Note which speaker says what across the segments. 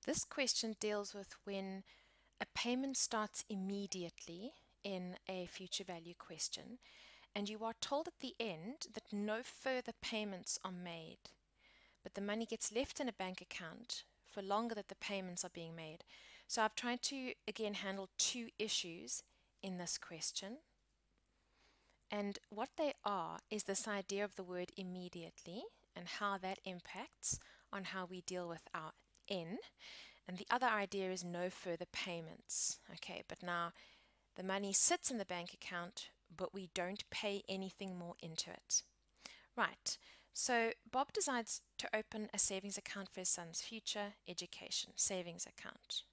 Speaker 1: This question deals with when a payment starts immediately in a future value question, and you are told at the end that no further payments are made, but the money gets left in a bank account for longer that the payments are being made. So I've tried to again handle two issues in this question. And what they are is this idea of the word immediately and how that impacts on how we deal with our N. And the other idea is no further payments. Okay, but now the money sits in the bank account, but we don't pay anything more into it. Right, so Bob decides to open a savings account for his son's future education savings account.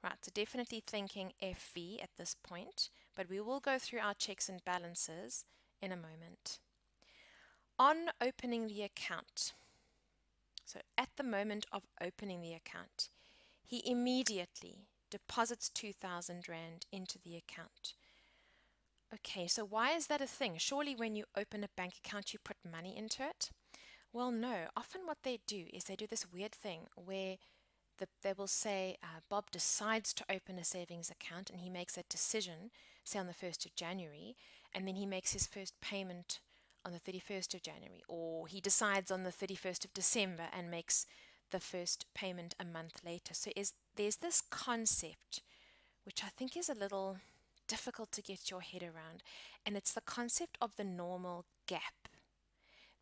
Speaker 1: Right, so definitely thinking FV at this point, but we will go through our checks and balances in a moment. On opening the account, so at the moment of opening the account, he immediately deposits 2,000 Rand into the account. Okay, so why is that a thing? Surely when you open a bank account, you put money into it? Well, no. Often what they do is they do this weird thing where they will say Bob decides to open a savings account and he makes that decision, say on the 1st of January, and then he makes his first payment on the 31st of January, or he decides on the 31st of December and makes the first payment a month later. So there's this concept which I think is a little difficult to get your head around, and it's the concept of the normal gap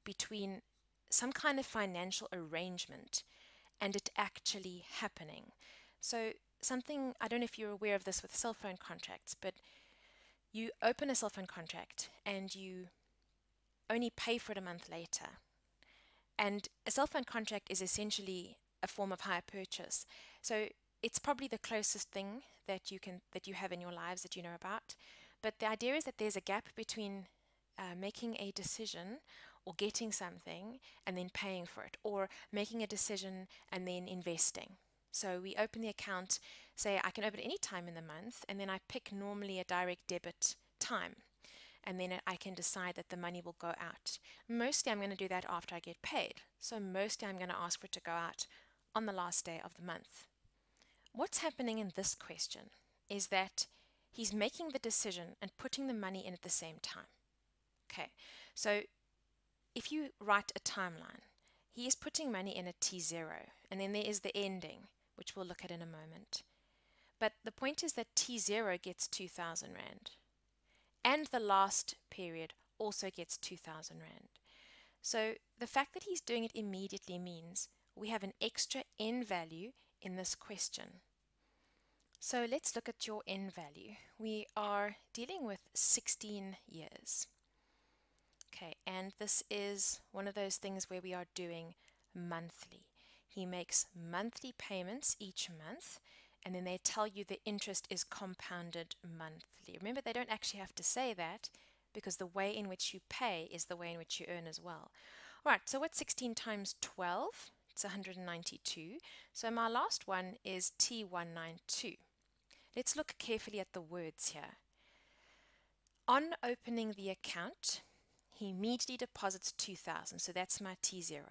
Speaker 1: between some kind of financial arrangement and it actually happening. So something, I don't know if you're aware of this with cell phone contracts, but you open a cell phone contract and you only pay for it a month later. And a cell phone contract is essentially a form of hire purchase. So it's probably the closest thing that you have in your lives that you know about. But the idea is that there's a gap between making a decision or getting something and then paying for it, or making a decision and then investing. So we open the account, say I can open any time in the month, and then I pick normally a direct debit time. And then I can decide that the money will go out. Mostly I'm going to do that after I get paid. So mostly I'm going to ask for it to go out on the last day of the month. What's happening in this question is that he's making the decision and putting the money in at the same time. Okay, so if you write a timeline, he is putting money in at T0, and then there is the ending, which we'll look at in a moment. But the point is that T0 gets 2,000 Rand, and the last period also gets 2,000 Rand. So the fact that he's doing it immediately means we have an extra N value in this question. So let's look at your N value. We are dealing with 16 years. Okay, and this is one of those things where we are doing monthly. He makes monthly payments each month, and then they tell you the interest is compounded monthly. Remember, they don't actually have to say that because the way in which you pay is the way in which you earn as well. All right, so what's 16 times 12? It's 192. So my last one is T192. Let's look carefully at the words here. On opening the account, he immediately deposits 2,000, so that's my T0.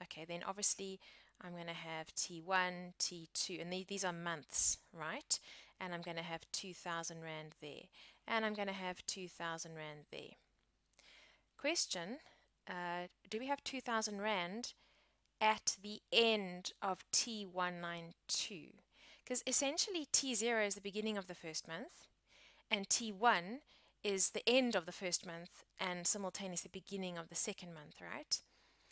Speaker 1: Okay, then obviously I'm going to have T1, T2, and these are months, right? And I'm going to have 2,000 Rand there, and I'm going to have 2,000 Rand there. Question, do we have 2,000 Rand at the end of T192? Because essentially T0 is the beginning of the first month, and T1 is the end of the first month and simultaneously the beginning of the second month, right?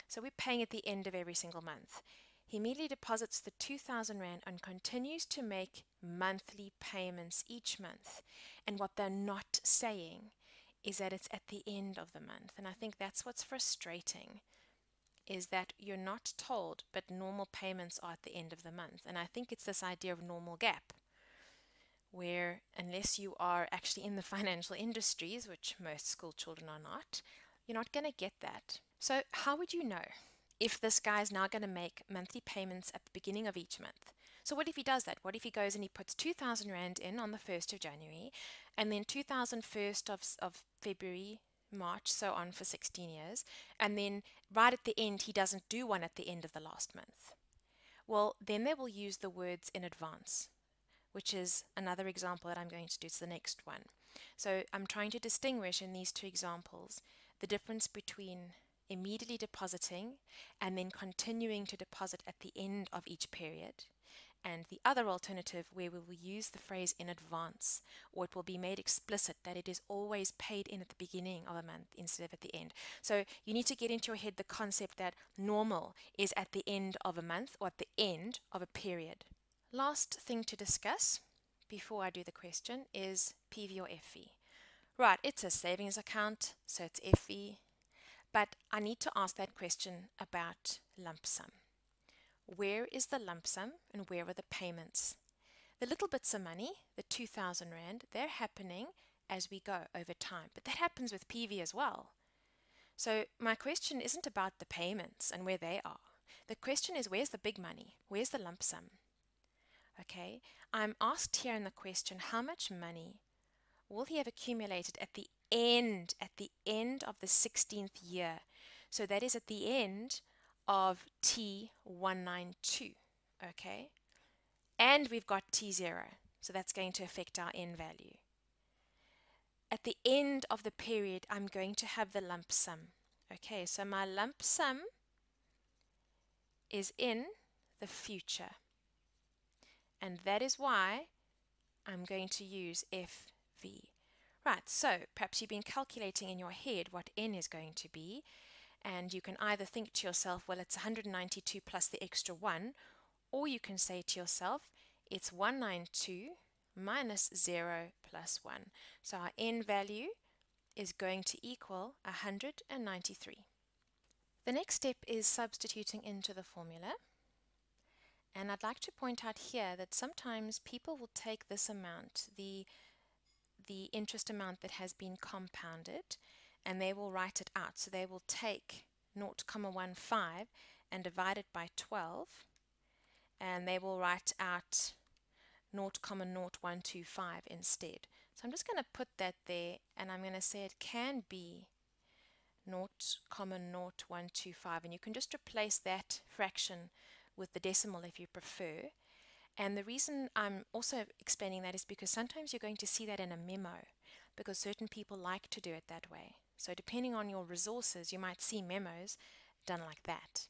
Speaker 1: So we're paying at the end of every single month. He immediately deposits the 2,000 Rand and continues to make monthly payments each month. And what they're not saying is that it's at the end of the month. And I think that's what's frustrating, is that you're not told, but normal payments are at the end of the month. And I think it's this idea of normal gap, where unless you are actually in the financial industries, which most school children are not, you're not going to get that. So how would you know if this guy is now going to make monthly payments at the beginning of each month? So what if he does that? What if he goes and he puts 2,000 Rand in on the 1st of January, and then 2,000 1st of February, March, so on for 16 years, and then right at the end he doesn't do one at the end of the last month? Well, then they will use the words in advance, which is another example that I'm going to do. It's the next one. So I'm trying to distinguish in these two examples the difference between immediately depositing and then continuing to deposit at the end of each period, and the other alternative where we will use the phrase in advance, or it will be made explicit that it is always paid in at the beginning of a month instead of at the end. So you need to get into your head the concept that normal is at the end of a month or at the end of a period. Last thing to discuss before I do the question is PV or FV. Right, it's a savings account, so it's FV, but I need to ask that question about lump sum. Where is the lump sum and where are the payments? The little bits of money, the 2,000 Rand, they're happening as we go over time, but that happens with PV as well. So my question isn't about the payments and where they are. The question is, where's the big money? Where's the lump sum? Okay, I'm asked here in the question, how much money will he have accumulated at the end of the 16th year? So that is at the end of T192, okay? And we've got T0, so that's going to affect our N value. At the end of the period, I'm going to have the lump sum. Okay, so my lump sum is in the future. And that is why I'm going to use FV. Right, so perhaps you've been calculating in your head what N is going to be, and you can either think to yourself, well, it's 192 plus the extra 1, or you can say to yourself, it's 192 minus 0 plus 1. So our N value is going to equal 193. The next step is substituting into the formula. And I'd like to point out here that sometimes people will take this amount, the interest amount that has been compounded, and they will write it out. So they will take 0.15 and divide it by 12, and they will write out 0.0125 instead. So I'm just going to put that there, and I'm going to say it can be 0.0125, and you can just replace that fraction with the decimal if you prefer. And the reason I'm also explaining that is because sometimes you're going to see that in a memo, because certain people like to do it that way. So depending on your resources, you might see memos done like that.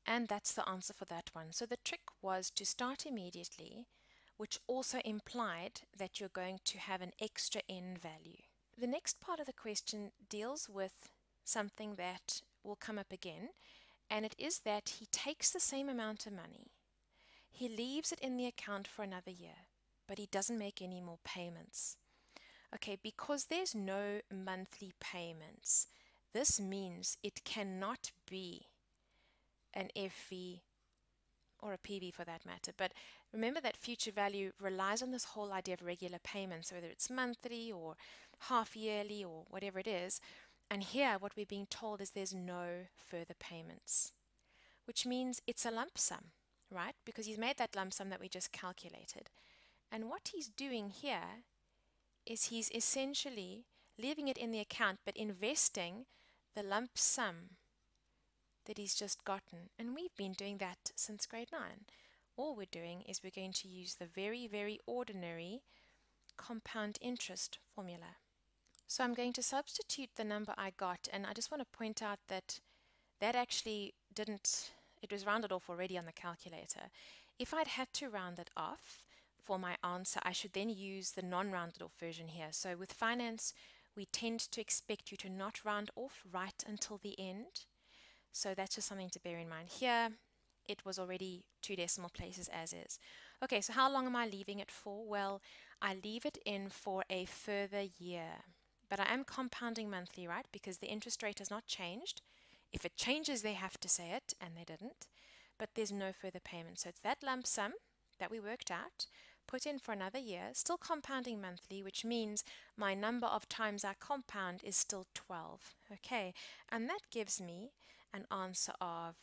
Speaker 1: And that's the answer for that one. So the trick was to start immediately, which also implied that you're going to have an extra N value. The next part of the question deals with something that will come up again, and it is that he takes the same amount of money. He leaves it in the account for another year, but he doesn't make any more payments. Okay, because there's no monthly payments, this means it cannot be an FV or a PV for that matter. But remember that future value relies on this whole idea of regular payments, whether it's monthly or half yearly or whatever it is. And here what we're being told is there's no further payments, which means it's a lump sum, right? Because he's made that lump sum that we just calculated. And what he's doing here is he's essentially leaving it in the account but investing the lump sum that he's just gotten. And we've been doing that since grade 9. All we're doing is we're going to use the very, very ordinary compound interest formula. So I'm going to substitute the number I got, and I just want to point out that that actually didn't, it was rounded off already on the calculator. If I'd had to round it off for my answer, I should then use the non-rounded off version here. So with finance, we tend to expect you to not round off right until the end. So that's just something to bear in mind. Here, it was already 2 decimal places as is. Okay, so how long am I leaving it for? Well, I leave it in for a further year. But I am compounding monthly, right? Because the interest rate has not changed. If it changes, they have to say it, and they didn't. But there's no further payment. So it's that lump sum that we worked out, put in for another year, still compounding monthly, which means my number of times I compound is still 12. Okay, and that gives me an answer of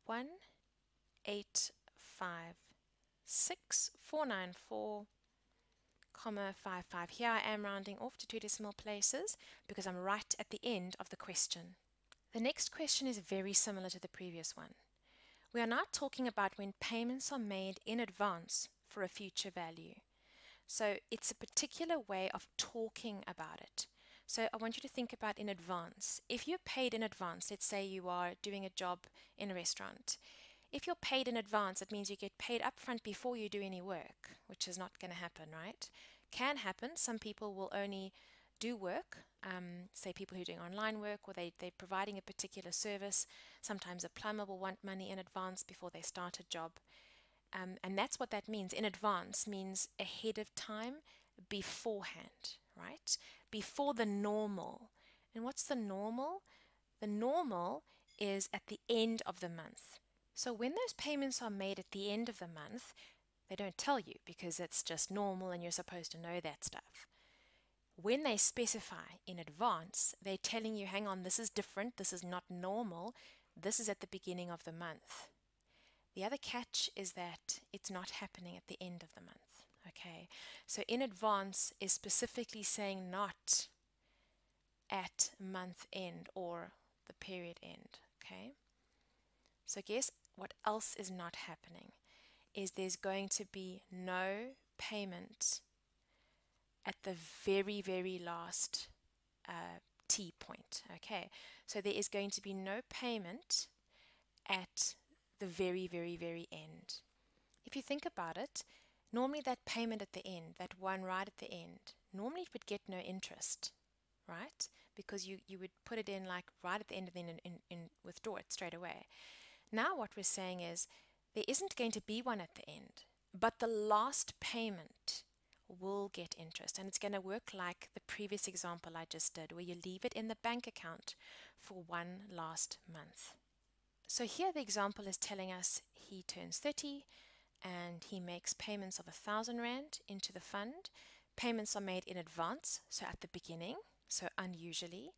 Speaker 1: 1,856,494,55. Here I am rounding off to 2 decimal places because I'm right at the end of the question. The next question is very similar to the previous one. We are now talking about when payments are made in advance for a future value. So it's a particular way of talking about it. So I want you to think about in advance. If you're paid in advance, let's say you are doing a job in a restaurant. If you're paid in advance, it means you get paid upfront before you do any work, which is not going to happen, right? Can happen. Some people will only do work, say people who are doing online work or they're providing a particular service. Sometimes a plumber will want money in advance before they start a job. And that's what that means. In advance means ahead of time, beforehand, right? Before the normal. And what's the normal? The normal is at the end of the month. So when those payments are made at the end of the month, they don't tell you because it's just normal and you're supposed to know that stuff. When they specify in advance, they're telling you, hang on, this is different, this is not normal, this is at the beginning of the month. The other catch is that it's not happening at the end of the month. Okay, so in advance is specifically saying not at month end or the period end. Okay, so guess what else is not happening is there's going to be no payment at the very, very last T point. Okay, so there is going to be no payment at the very, very, very end. If you think about it, normally that payment at the end, that one right at the end, normally it would get no interest, right? Because you would put it in like right at the end and then withdraw it straight away. Now what we're saying is there isn't going to be one at the end, but the last payment will get interest, and it's going to work like the previous example I just did, where you leave it in the bank account for one last month. So here the example is telling us he turns 30 and he makes payments of 1,000 Rand into the fund. Payments are made in advance, so at the beginning, so unusually.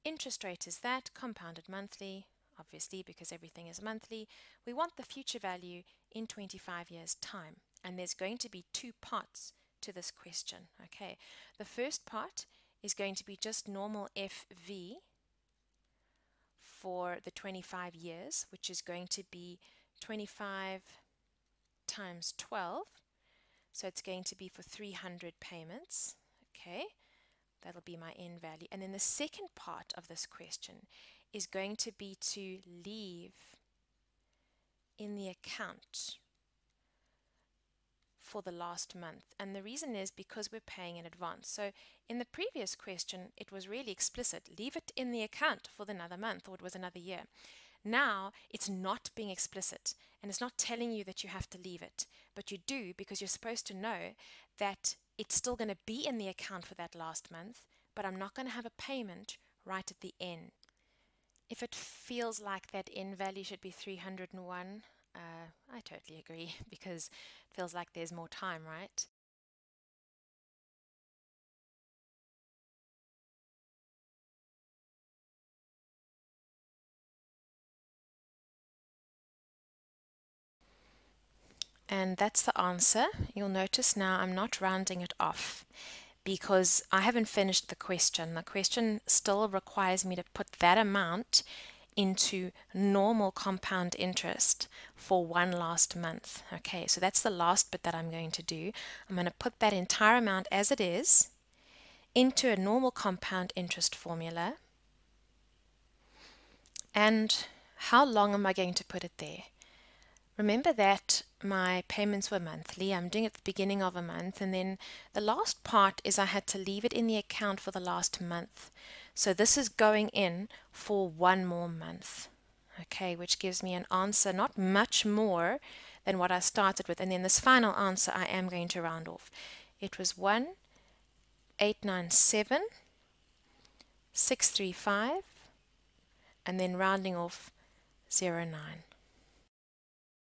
Speaker 1: Interest rate is that, compounded monthly, obviously because everything is monthly. We want the future value in 25 years' time, and there's going to be two parts to this question. Okay, the first part is going to be just normal FV for the 25 years, which is going to be 25 times 12. So it's going to be for 300 payments. Okay, that'll be my end value. And then the second part of this question is going to be to leave in the account for the last month. And the reason is because we're paying in advance. So in the previous question, it was really explicit. Leave it in the account for another month, or it was another year. Now it's not being explicit, and it's not telling you that you have to leave it, but you do because you're supposed to know that it's still going to be in the account for that last month, but I'm not going to have a payment right at the end. If it feels like that end value should be 301, I totally agree because it feels like there's more time, right? And that's the answer. You'll notice now I'm not rounding it off because I haven't finished the question. The question still requires me to put that amount into normal compound interest for one last month. Okay, so that's the last bit that I'm going to do. I'm going to put that entire amount as it is into a normal compound interest formula. And how long am I going to put it there? Remember that my payments were monthly. I'm doing it at the beginning of a month, and then the last part is I had to leave it in the account for the last month. So this is going in for one more month, okay, which gives me an answer not much more than what I started with. And then this final answer I am going to round off. It was 1,897,635, and then rounding off 09.